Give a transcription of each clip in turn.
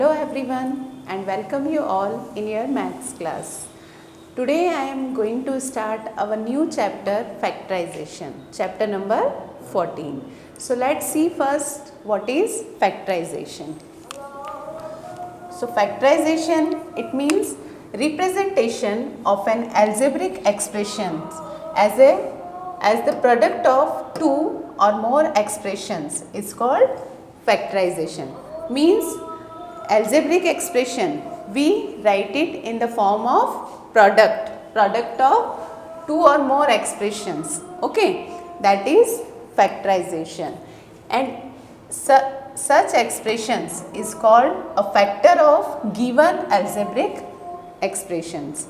Hello everyone and welcome you all in your maths class. Today I am going to start our new chapter factorization, chapter number 14. So let's see first what is factorization. So factorization, it means representation of an algebraic expression as the product of two or more expressions is called factorization. Means algebraic expression, we write it in the form of product of two or more expressions. Okay, that is factorization, and such expressions is called a factor of given algebraic expressions.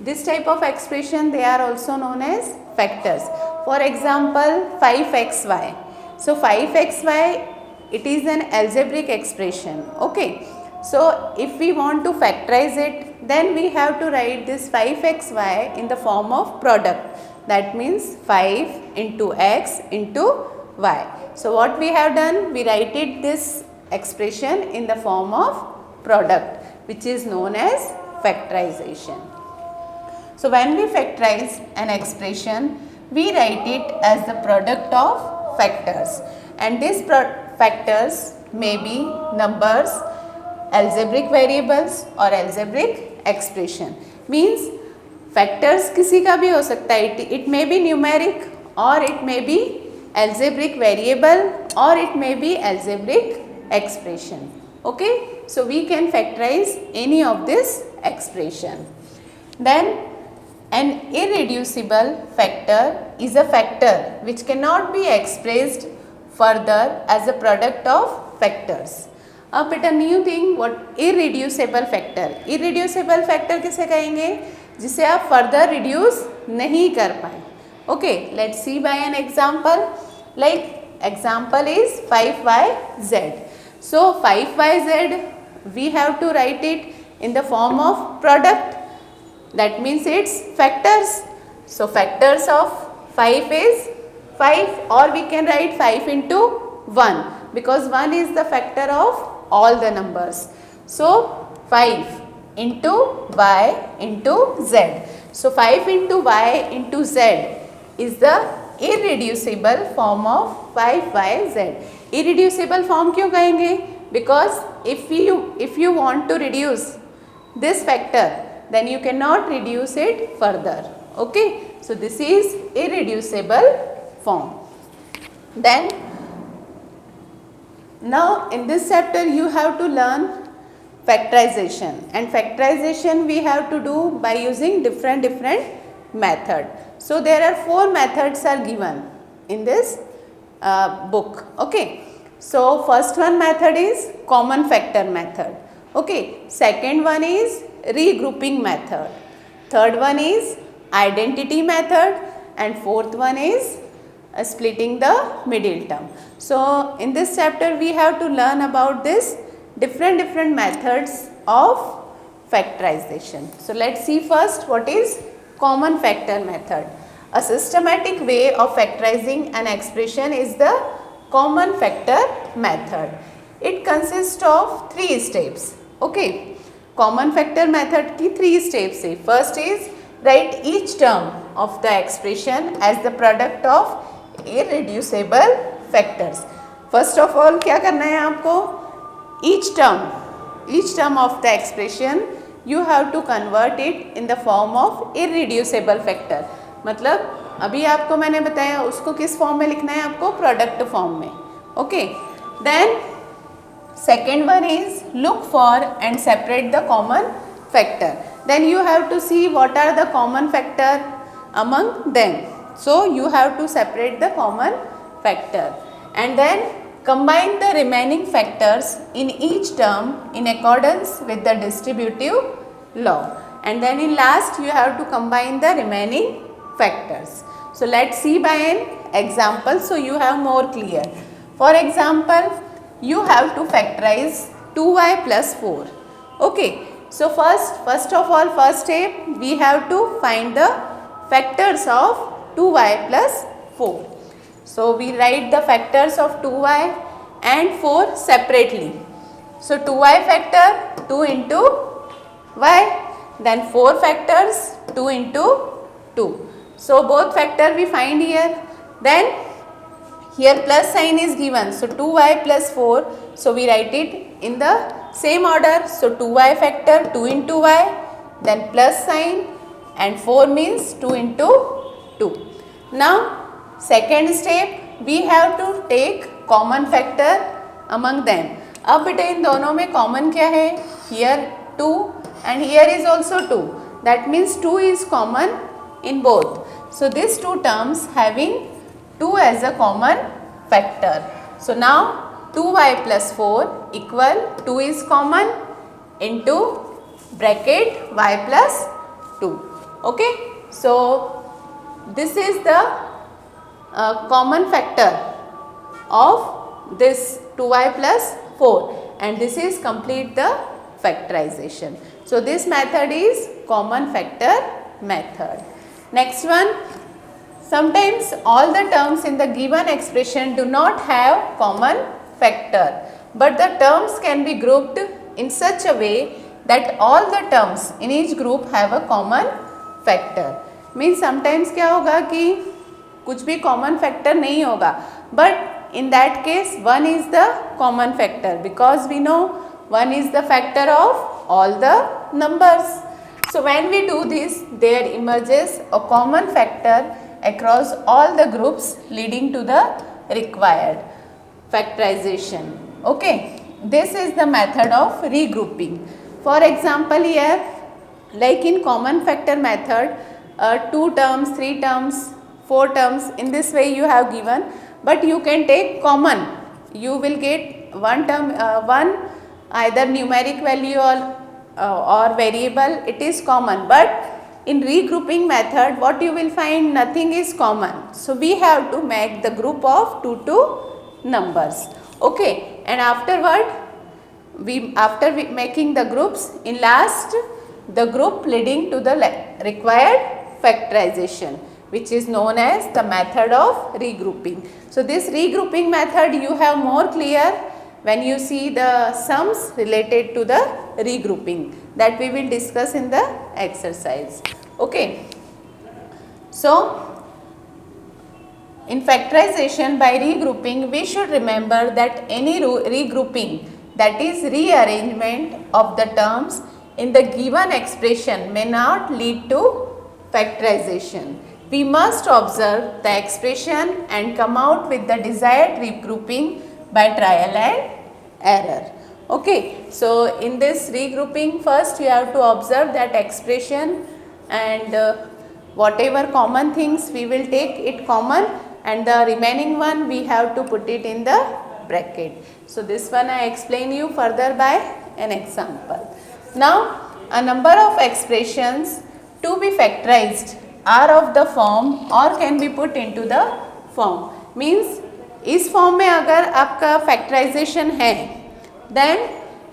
This type of expression, they are also known as factors. For example, 5xy. So 5xy, it is an algebraic expression. Okay, so if we want to factorize it, then we have to write this 5xy in the form of product. That means 5 into x into y. So what we have done, we write it this expression in the form of product, which is known as factorization. So when we factorize an expression, we write it as the product of factors, and these factors may be numbers, algebraic variables or algebraic expression. Means factors किसी का भी हो सकता है, it may be numeric or it may be algebraic variable or it may be algebraic expression. Okay, so we can factorize any of this expression. Then an irreducible factor is a factor which cannot be expressed further as a product of factors. अब बेटा new thing, what irreducible factor. Irreducible factor किसे कहेंगे? जिसे आप further reduce नहीं कर पाए. Okay, let's see by an example. Like example is 5yz. So 5yz we have to write it in the form of product. That means its factors. So factors of 5 is 5, or we can write 5 into 1 because 1 is the factor of all the numbers. So 5 into y into z. So 5 into y into z is the irreducible form of 5yz. Irreducible form क्यों कहेंगे? Because if you want to reduce this factor, then you cannot reduce it further. Okay, so this is irreducible form. Then now in this chapter you have to learn factorization, and factorization we have to do by using different method. So there are 4 methods are given in this book. Okay, so first one method is common factor method. Okay, second one is regrouping method, third one is identity method, and fourth one is splitting the middle term. So in this chapter we have to learn about this different methods of factorization. So let's see first what is common factor method. A systematic way of factorizing an expression is the common factor method. It consists of 3 steps. Okay, common factor method की 3 steps है. First is write each term of the expression as the product of irreducible factors. First of all क्या करना है आपको? Each term of the expression you have to convert it in the form of irreducible factor. मतलब अभी आपको मैंने बताया उसको किस फॉर्म में लिखना है आपको? प्रोडक्ट फॉर्म में. Okay, then second one is look for and separate the common factor. Then you have to see what are the common factor among them. So you have to separate the common factor and then combine the remaining factors in each term in accordance with the distributive law. And then in last you have to combine the remaining factors. So let's see by an example so you have more clear. For example, you have to factorize 2y plus 4. Okay, so first of all, first step we have to find the factors of 2y plus 4. So we write the factors of 2y and 4 separately. So 2y factor 2 into y, then 4 factors 2 into 2. So both factor we find here. Then here plus sign is given. So 2y plus 4. So we write it in the same order. So 2y factor 2 into y, then plus sign, and 4 means 2 into 2. Now second step, we have to take common factor among them. अब बेटा इन दोनों में common क्या है? Here 2 and here is also 2. That means 2 is common in both. So these two terms having 2 as a common factor. So now 2y plus 4 equal 2 is common into bracket y plus 2. Okay. So this is the common factor of this 2y plus 4, and this is complete the factorization. So this method is common factor method. Next one, sometimes all the terms in the given expression do not have common factor, but the terms can be grouped in such a way that all the terms in each group have a common factor. Means sometimes क्या होगा कि कुछ भी common factor नहीं होगा, but in that case 1 is the common factor, because we know 1 is the factor of all the numbers. So when we do this, there emerges a common factor across all the groups, leading to the required factorization. Okay, this is the method of regrouping. For example, here like in common factor method, 2 terms, 3 terms, 4 terms, in this way you have given, but you can take common. You will get one term, one either numeric value or variable, it is common, but in regrouping method what you will find, nothing is common. So we have to make the group of 2 numbers. Okay, and afterward after making the groups, in last the group leading to the required factorization, which is known as the method of regrouping. So this regrouping method you have more clear when you see the sums related to the regrouping, that we will discuss in the exercise. Okay. So in factorization by regrouping, we should remember that any regrouping, that is rearrangement of the terms in the given expression, may not lead to factorization. We must observe the expression and come out with the desired regrouping by trial and error. Okay, so in this regrouping, first you have to observe that expression, and whatever common things we will take it common, and the remaining one we have to put it in the bracket. So this one I explain you further by an example. Now a number of expressions to be factorized are of the form or can be put into the form. Means इस form में अगर आपका factorisation है, then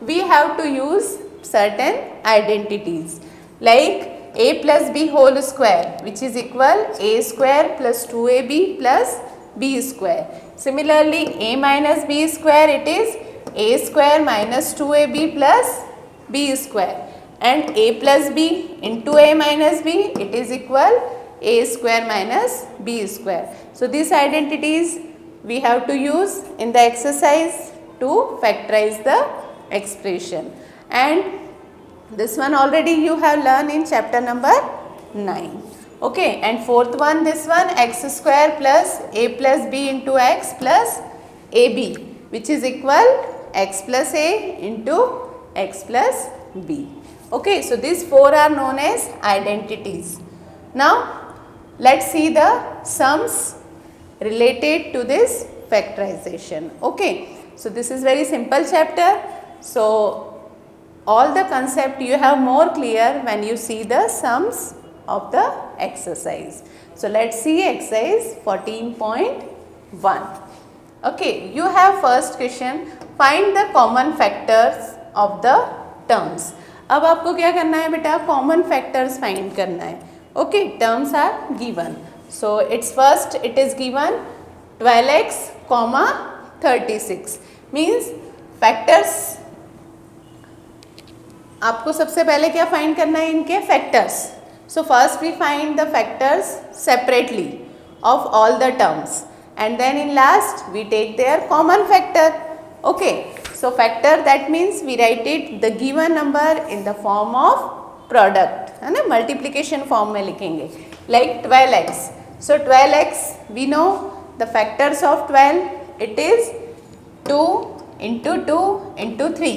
we have to use certain identities like a plus b whole square, which is equal a square plus 2ab plus b square. Similarly, a minus b square, it is a square minus 2ab plus b square, and a plus b into a minus b, it is equal a square minus b square. So these identities we have to use in the exercise to factorize the expression, and this one already you have learned in chapter number 9. Okay, and fourth one, this one, x square plus a plus b into x plus ab, which is equal x plus a into x plus b. Okay, so these four are known as identities. Now let's see the sums related to this factorization. Okay, so this is very simple chapter. So all the concept you have more clear when you see the sums of the exercise. So let's see exercise 14.1. Okay, you have first question, find the common factors of the terms. अब आपको क्या करना है बेटा, common factors find करना है. Okay, terms are given. So it's first, it is given 12x, 36, means factors आपको सबसे पहले क्या फाइंड करना है, इनके factors. So first we find the factors separately of all the terms and then in last we take their common factor. Okay, so factor that means we write it the given number in the form of product, है ना, multiplication form में लिखेंगे like 12x. So 12x we know the factors of 12 it is 2 into 2 into 3.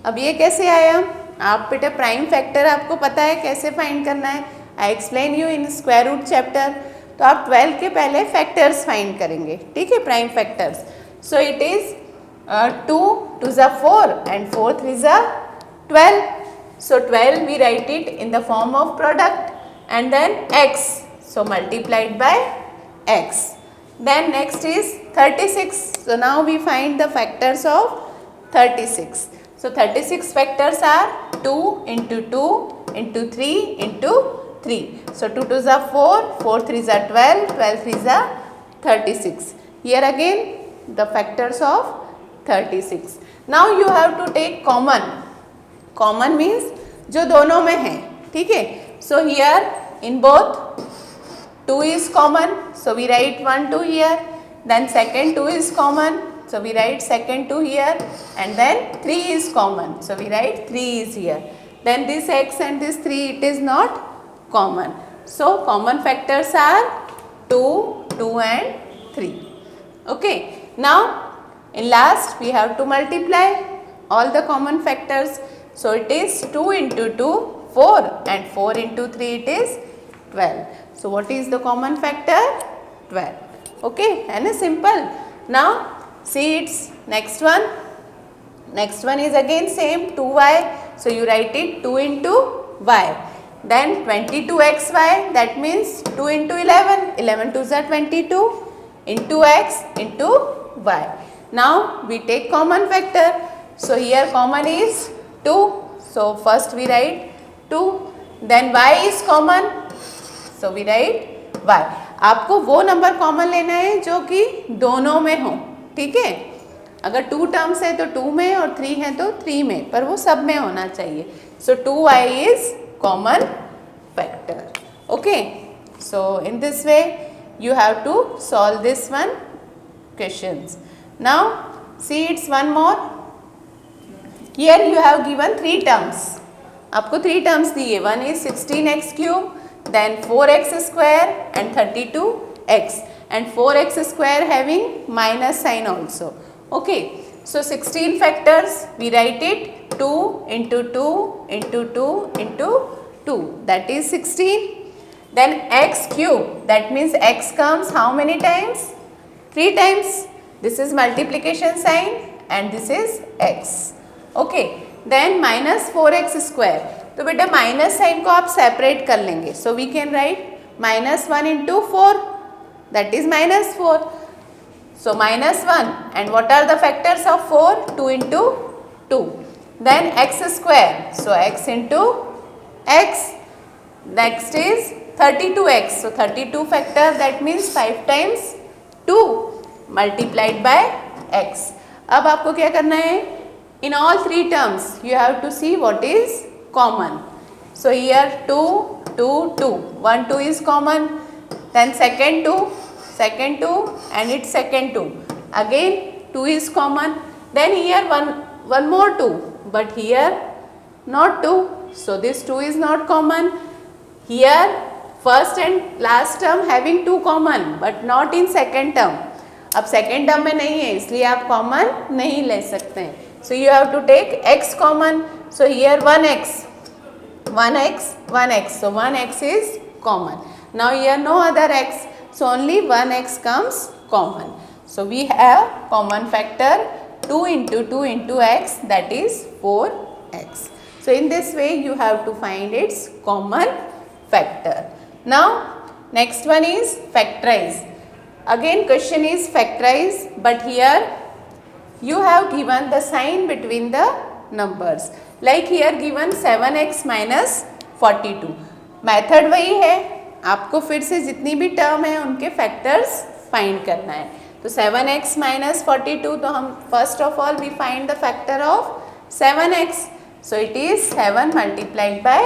अब ये कैसे आया, आप बेटा प्राइम फैक्टर आपको पता है कैसे फाइंड करना है, I explain you in square root chapter. तो आप 12 के पहले फैक्टर्स फाइंड करेंगे, ठीक है, prime factors. So it is 2 2 ज़ा 4 and 4 3 ज़ा 12. So 12 we write it in the form of product and then x, so multiplied by x. Then next is 36. So now we find the factors of 36. So 36 factors are 2 into 2 into 3 into 3. So 2 2 ज़ा 4, 4 3 ज़ा 12, 12 3 ज़ा 36. Here again the factors of 36. Now you have to take common. Common means जो दोनों में है, ठीक है. So here in both 2 is common, so we write 1 2 here. Then second 2 is common, so we write second 2 here. And then 3 is common, so we write 3 is here. Then this x and this 3 it is not common. So common factors are 2, 2 and 3. Okay. Now in last we have to multiply all the common factors. So it is 2 into 2 4 and 4 into 3 it is 12. So what is the common factor? 12. Okay, and simple. Now see its next one. Next one is again same 2y. So you write it 2 into y. Then 22xy, that means 2 into 11, 11 2 ज़ा 22 into x into y. Now we take common factor. So here common is 2. So first we write 2. Then y is common. So we write y. आपको वो number common लेना है जो कि दोनों में हो, ठीक है. अगर 2 टर्म्स है तो 2 में और 3 है तो 3 में, पर वो सब में होना चाहिए. So 2y is common factor. Okay, so in this way you have to solve this one questions. Now see it's one more. Here you have given 3 terms. आपको 3 terms दिए. One is 16x cube, then 4x square and 32x, and 4x square having minus sign also. Okay, so 16 factors we write it 2 into 2 into 2 into 2, that is 16. Then x cube, that means x comes how many times? 3 times. This is multiplication sign and this is x. Okay, then minus 4x square. तो बेटा minus sign को आप separate कर लेंगे. So we can write minus 1 into 4, that is minus 4. So minus 1, and what are the factors of 4? 2 into 2. Then x square, so x into x. Next is 32x, so 32 factor, that means 5 times 2 multiplied by x. अब आपको क्या करना है, in all 3 terms you have to see what is common. So here 2 2 2, 1 2 is common. Then second 2 and its second 2, again 2 is common. Then here one more 2, but here not 2, so this 2 is not common. Here first and last term having 2 common but not in second term. अब second term में नहीं है इसलिए आप common नहीं ले सकते हैं. So you have to take x common. So here 1x, 1x, so 1x is common. Now here no other x, so only 1x comes common. So we have common factor 2 into 2 into x, that is 4x. So in this way you have to find its common factor. Now next one is factorize. Again question is factorize, but here you have given the sign between the numbers. Like here given 7x minus 42. Method वही है, आपको फिर से जितनी भी term है उनके factors find करना है. तो 7x minus 42, तो हम first of all we find the factor of 7x. So it is 7 multiplied by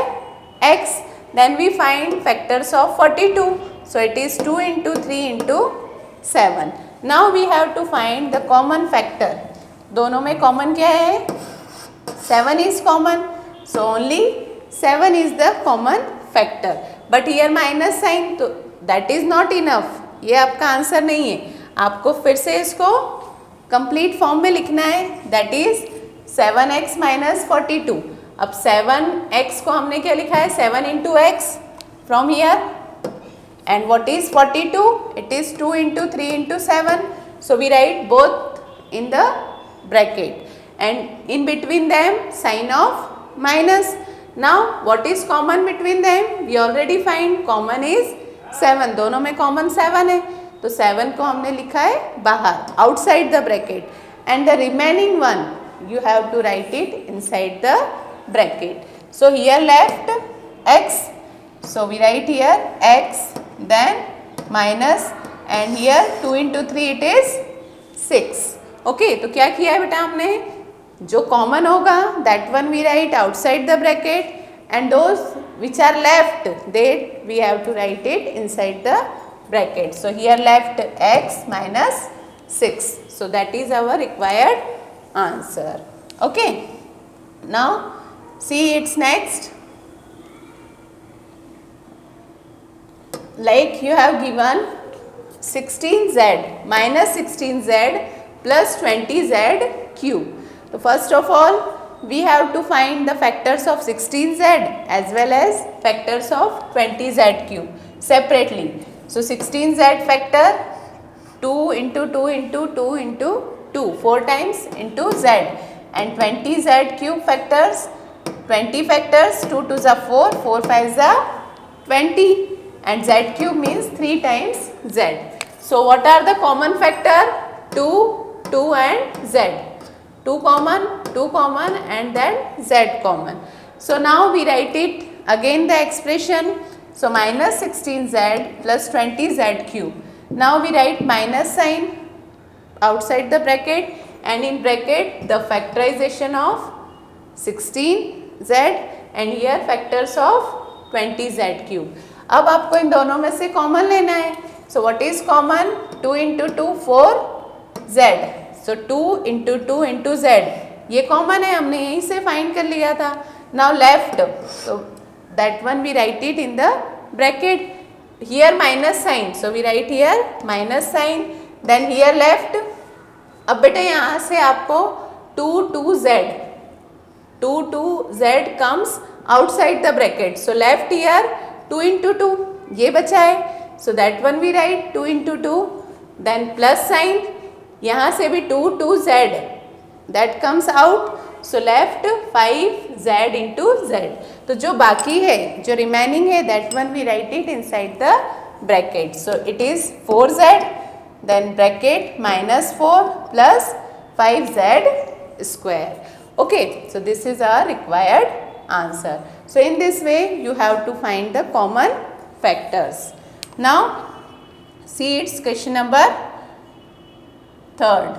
x. Then we find factors of 42. So it is 2 into 3 into 7. Now we have to find the common factor. दोनों में common क्या है? 7 is common. So only 7 is the common factor. But here minus sign, तो that is not enough. ये आपका answer नहीं है. आपको फिर से इसको कंप्लीट फॉर्म में लिखना है. That is 7x minus 42. अब 7x को हमने क्या लिखा है? 7 into x from here. And what is 42? It is 2 into 3 into 7. So we write both in the bracket and in between them sign of minus. Now what is common between them? We already find common is 7. दोनों में common 7 है, तो 7 को हमने लिखा है बाहर, outside the bracket. And the remaining one you have to write it inside the bracket. So here left x, so we write here x, then minus, and here 2 into 3 it is 6. Okay, तो क्या किया है बेटा हमने? जो common होगा that one we write outside the bracket, and those which are left they we have to write it inside the bracket. So here left x minus 6. So that is our required answer. Okay, now see its next. Like you have given 16z minus 16z plus 20z cube. So first of all we have to find the factors of 16z as well as factors of 20z cube separately. So 16z factor 2 into 2 into 2 into 2, 4 times into z, and 20z cube factors, 20 factors, 2 to the 4, 4 5 the 20, and z cube means 3 times z. So what are the common factor? 2, 2 and z. 2 common and then z common. So now we write it again the expression. So minus 16z plus 20z cube. Now we write minus sign outside the bracket, and in bracket the factorization of 16z and here factors of 20z cube. अब आपको इन दोनों में से common लेना है. So what is common? 2 into 2 4z. So 2 into 2 into z. ये common है, हमने यहीं से फाइंड कर लिया था. Now left, so that one we write it in the bracket. Here minus sign, so we write here minus sign. Then here left. अब बेटा यहाँ से आपको 2z comes outside the bracket. So left here 2 into 2 ये बचा है. So that one we write 2 into 2. Then plus sign, यहाँ से भी 2z that comes out. So left 5z into z. तो जो बाकी है, जो remaining है, that one we write it inside the bracket. So it is 4z. Then bracket minus 4 plus 5z square. Okay, so this is our required answer. So in this way you have to find the common factors. Now see its question number 3rd.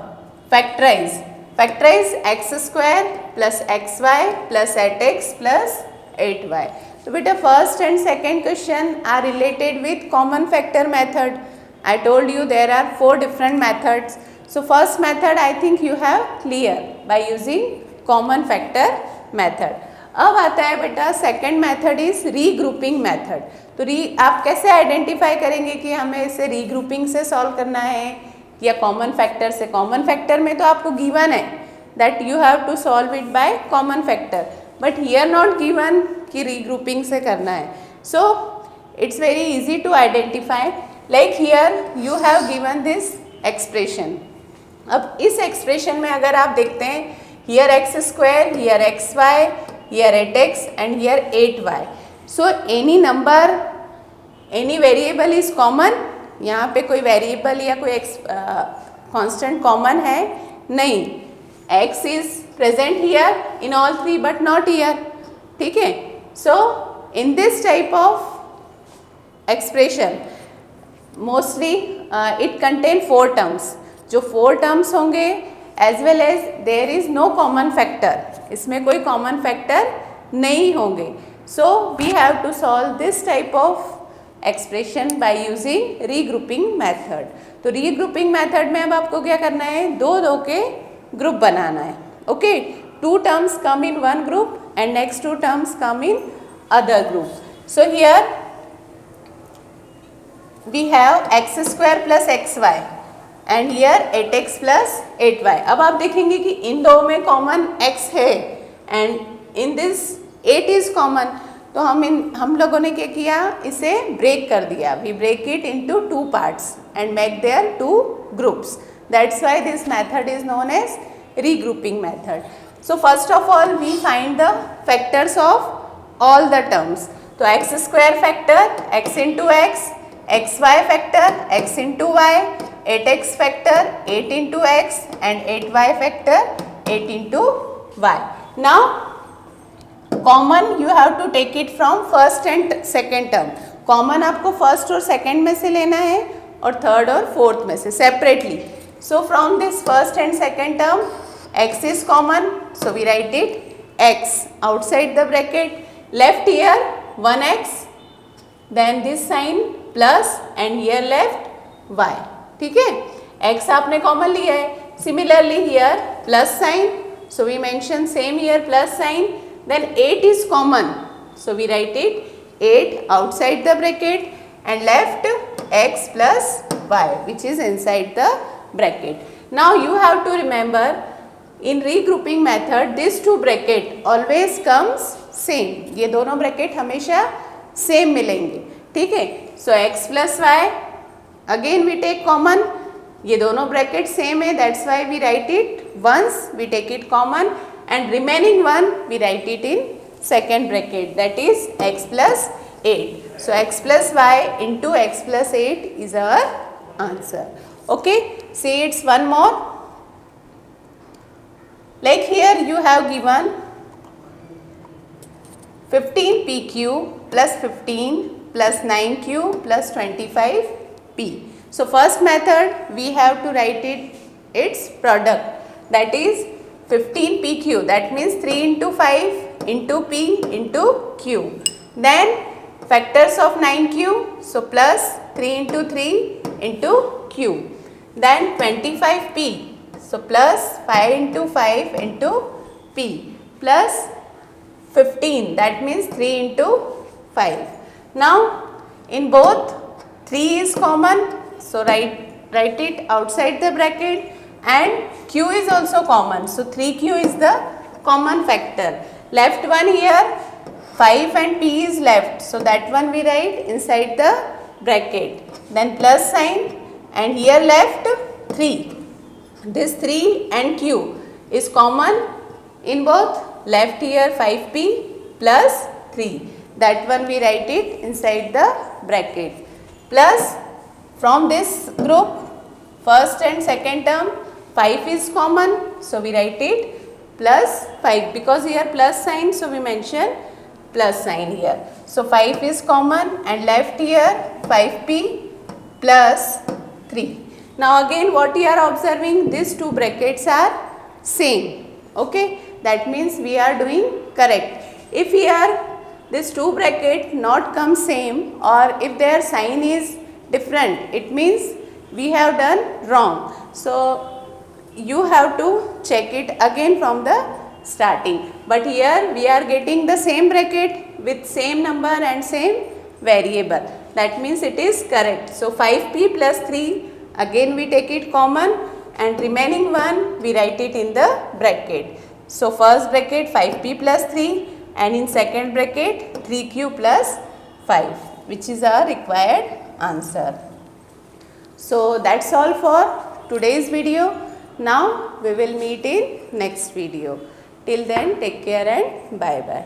Factorize. Factorize x square plus xy plus 8x plus 8y. So beta first and second question are related with common factor method. I told you there are 4 different methods. So first method I think you have clear by using common factor method. अब आता है बेटा second method is regrouping method. तो आप कैसे identify करेंगे कि हमें इसे रीग्रुपिंग से सॉल्व करना है या कॉमन फैक्टर से? कॉमन फैक्टर में तो आपको गिवन है that you have to solve it by common factor, but here not given कि रीग्रुपिंग से करना है. So it's very easy to identify. Like here you have given this expression. अब इस एक्सप्रेशन में अगर आप देखते हैं here x square, here x y, here 8x and here 8y. So any number, any variable is common. यहाँ पे कोई variable या कोई constant common है नहीं. x is present here in all three but not here. ठीक है. So in this type of expression mostly it contain 4 terms. जो 4 terms होंगे as well as there is no common factor, इसमें कोई common factor नहीं होंगे. So we have to solve this type of expression by using regrouping method. तो regrouping method में अब आपको क्या करना है, दो के ग्रुप बनाना है. Okay, 2 terms come in one group and next 2 terms come in other group. So here we have x square plus xy and here 8x plus 8y. अब आप देखेंगे कि इन दो में कॉमन x है and in this 8 is common. तो हम लोगों ने क्या किया, इसे ब्रेक कर दिया. We break it into 2 parts and make their 2 groups. That's why this method is known as regrouping method. So first of all we find the factors of all the terms. तो x square factor x into x, xy factor x into y, 8x factor 8 into x and 8y factor 8 into y. Now common you have to take it from first and second term. Common आपको first और second में से लेना है और third और fourth में से separately. So from this first and second term x is common, so we write it x outside the bracket. Left here 1x, then this sign plus and here left y. ठीक है, x आपने common लिया है. Similarly here plus sign, so we mention same here plus sign. Then 8 is common, so we write it 8 outside the bracket and left x plus y which is inside the bracket. Now you have to remember in regrouping method these 2 bracket always comes same. ये दोनों bracket हमेशा same मिलेंगे. ठीक है, so x plus y again we take common. ये दोनों bracket same है, that's why we write it once, we take it common. And remaining one we write it in second bracket, that is x plus 8. So x plus y into x plus 8 is our answer. Okay, see it's one more. Like here you have given 15pq plus 15 plus 9q plus 25p. So first method we have to write it its product, that is 15pq, that means 3 into 5 into p into q. Then factors of 9q, so plus 3 into 3 into q. Then 25p, so plus 5 into 5 into p plus 15, that means 3 into 5. Now in both 3 is common, so write it outside the bracket. And q is also common, so 3q is the common factor. Left one here 5 and p is left, so that one we write inside the bracket. Then plus sign and here left 3. This 3 and q is common in both. Left here 5p plus 3, that one we write it inside the bracket. Plus from this group first and second term 5 is common, so we write it plus 5, because here plus sign, so we mention plus sign here. So 5 is common and left here 5p plus 3. Now again what we are observing, these 2 brackets are same. Okay, that means we are doing correct. If here this 2 bracket not come same or if their sign is different, it means we have done wrong. So you have to check it again from the starting. But here we are getting the same bracket with same number and same variable. That means it is correct. So 5p plus 3 again we take it common and remaining one we write it in the bracket. So first bracket 5p plus 3 and in second bracket 3q plus 5, which is our required answer. So that's all for today's video. Now we will meet in next video. Till then, take care and bye bye.